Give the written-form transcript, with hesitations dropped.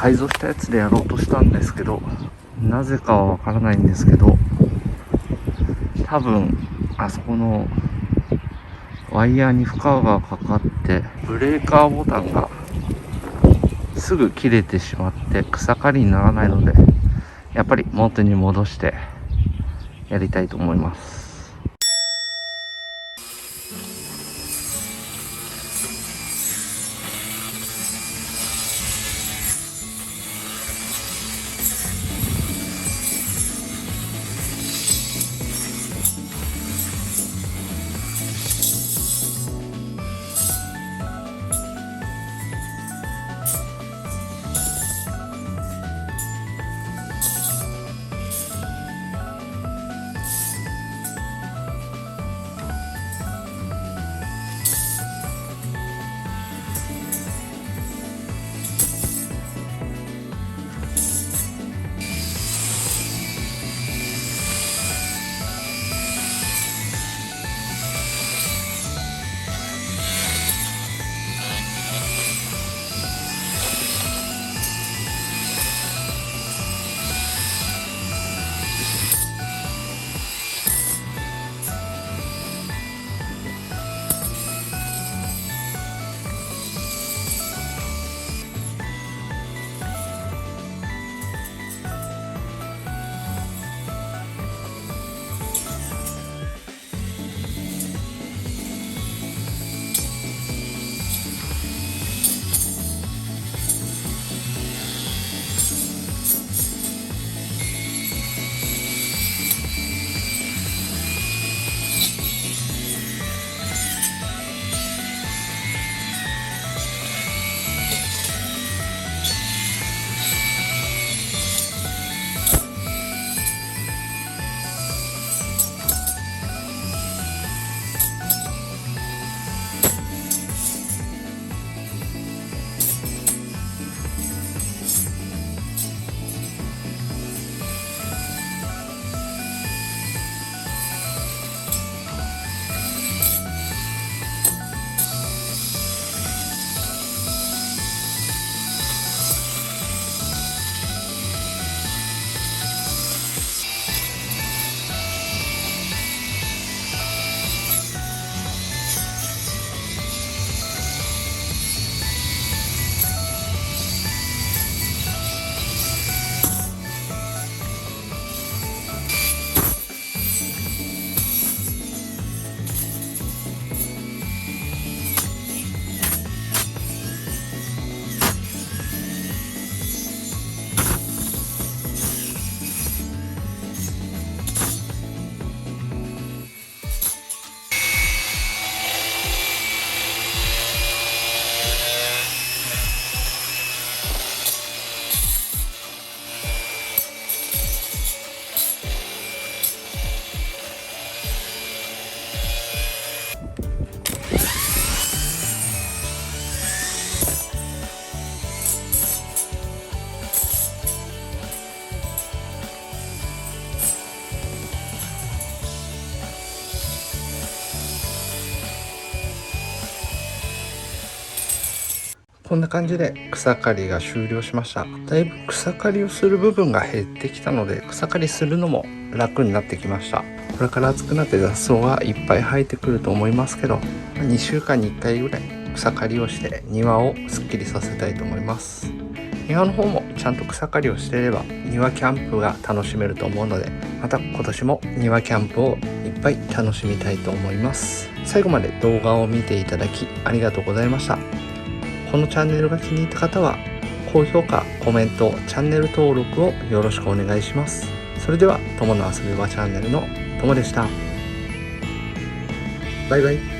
改造したやつでやろうとしたんですけど、なぜかはわからないんですけど、多分あそこのワイヤーに負荷がかかってブレーカーボタンがすぐ切れてしまって草刈りにならないので、やっぱり元に戻してやりたいと思います。こんな感じで草刈りが終了しました。だいぶ草刈りをする部分が減ってきたので、草刈りするのも楽になってきました。これから暑くなって雑草がいっぱい生えてくると思いますけど、2週間に1回ぐらい草刈りをして庭をすっきりさせたいと思います。庭の方もちゃんと草刈りをしていれば庭キャンプが楽しめると思うので、また今年も庭キャンプをいっぱい楽しみたいと思います。最後まで動画を見ていただきありがとうございました。このチャンネルが気に入った方は高評価、コメント、チャンネル登録をよろしくお願いします。それでは友の遊び場チャンネルの友でした。バイバイ。